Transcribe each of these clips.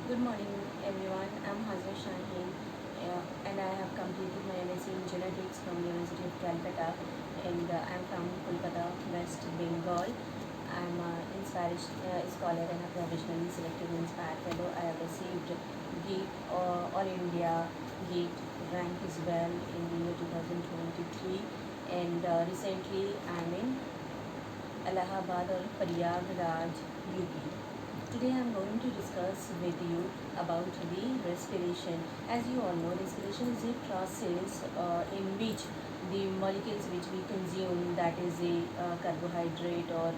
Good morning, everyone. I'm Hazra Shaheen, and I have completed my MSc in Genetics from University of Calcutta, and I'm from Kolkata, West Bengal. I'm an inspired scholar and a provisionally selected Inspired Fellow. I have received GATE All India GATE rank as well in the year 2023, and recently I'm in Allahabad or Prayagraj, UP. Today I am going to discuss with you about the respiration. As you all know, respiration is a process in which the molecules which we consume, that is a carbohydrate or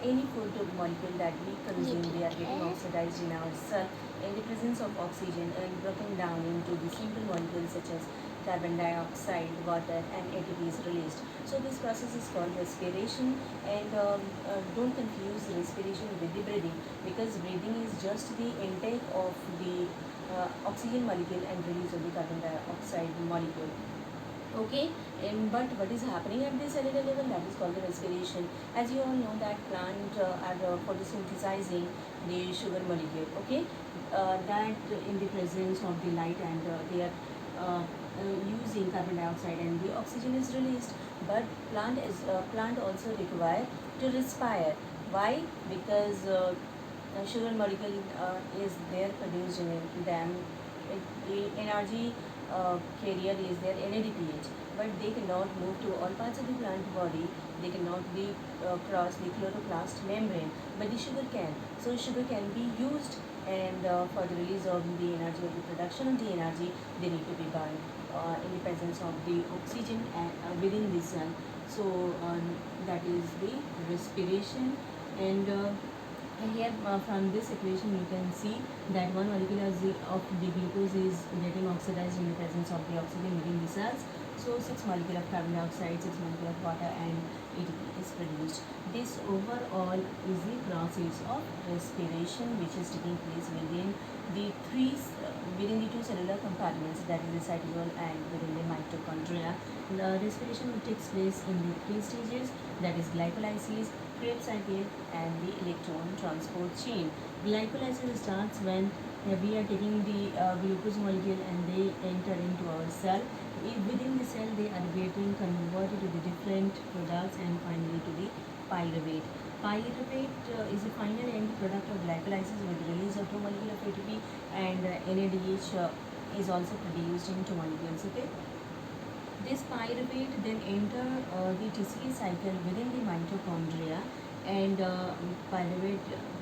any food molecule that we consume, they are getting oxidized in our cell in the presence of oxygen and broken down into the simple molecules such as carbon dioxide, water, and ATP is released. So this process is called respiration, and don't confuse respiration with the breathing, because breathing is just the intake of the oxygen molecule and release of the carbon dioxide molecule. Okay, but what is happening at the cellular level, that is called the respiration. As you all know that plant are photosynthesizing the sugar molecule. Okay, that in the presence of the light, and they are using carbon dioxide and the oxygen is released. But plant also require to respire. Why? Because sugar molecule is there produced in them. Energy carrier is their NADPH, but they cannot move to all parts of the plant body. They cannot be cross the chloroplast membrane, but the sugar can. So sugar can be used, and for the release of the energy, of the production of the energy, they need to be burned in the presence of the oxygen within the cell. So that is the respiration. And here from this equation you can see that one molecule of the glucose is getting oxidized in the presence of the oxygen within the cells. So 6 molecule of carbon dioxide, 6 molecule of water, and ATP is produced. This overall is the process of respiration which is taking place within the two cellular compartments, that is the cytosol and within the mitochondria. The respiration takes place in the 3 stages, that is glycolysis, Krebs cycle, and the electron transport chain. Glycolysis starts when we are taking the glucose molecule and they enter into our cell. Within the cell, they are getting converted to the different products and finally to the pyruvate. Pyruvate is the final end product of glycolysis with release of 2 molecules of ATP, and NADH is also produced in 2 molecules. Okay. This pyruvate then enter the TCA cycle within the mitochondria, and pyruvate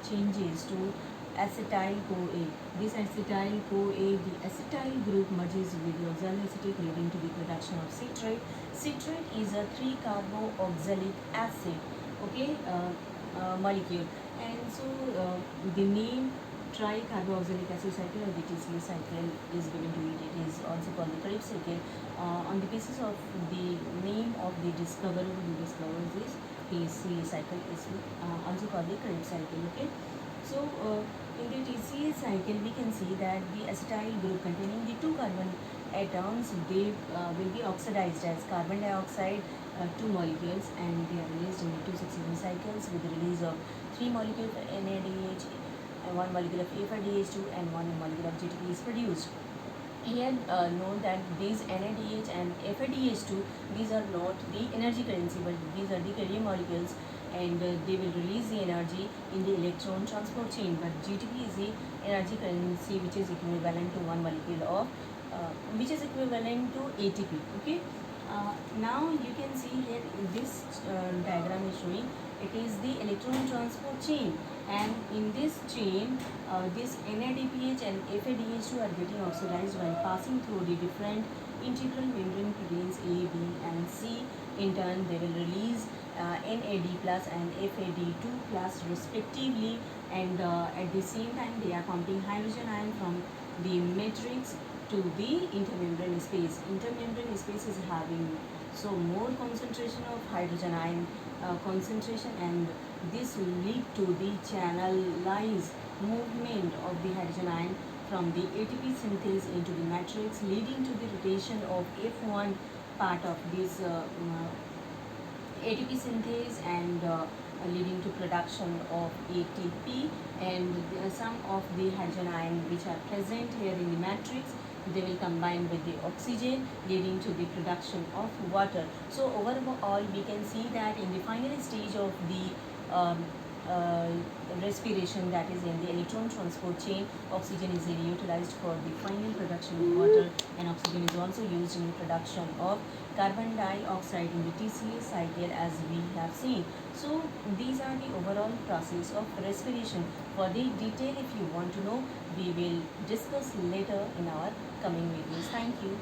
changes to acetyl-CoA. This acetyl-CoA, the acetyl group merges with the oxaloacetic, leading to the production of citrate. Citrate is a 3-carboxylic acid, okay, molecule. And so the name tricarboxylic acid cycle or the TCA cycle is given to it. It is also called the Krebs cycle. On the basis of the name of the discoverer who discovers this TCA cycle is also called the Krebs cycle. Okay. So in the TCA cycle we can see that the acetyl group containing the 2 carbon atoms, they will be oxidized as carbon dioxide, 2 molecules, and they are released in the 2 successive cycles with the release of 3 molecules of NADH, and 1 molecule of FADH2, and 1 molecule of GTP is produced. Here note that these NADH and FADH2, these are not the energy currency, but these are the carrier molecules, and they will release the energy in the electron transport chain. But GTP is the energy currency which is equivalent to 1 molecule of which is equivalent to ATP. Okay. Now you can see here in this diagram is showing it is the electron transport chain, and in this chain this NADPH and FADH2 are getting oxidized while passing through the different integral membrane proteins A, B, and C. In turn they will release NAD plus and FAD2 plus respectively, and at the same time they are pumping hydrogen ion from the matrix to the intermembrane space. Intermembrane space is having so more concentration of hydrogen ion concentration, and this will lead to the channelized movement of the hydrogen ion from the ATP synthase into the matrix, leading to the rotation of F1 part of this ATP synthase, and leading to production of ATP, and some of the hydrogen ion which are present here in the matrix, they will combine with the oxygen, leading to the production of water. So overall we can see that in the final stage of the uh, respiration, that is in the electron transport chain, oxygen is utilized for the final production of water, and oxygen is also used in the production of carbon dioxide in the TCA cycle, as we have seen. So these are the overall process of respiration. For the detail, if you want to know, we will discuss later in our coming videos. Thank you.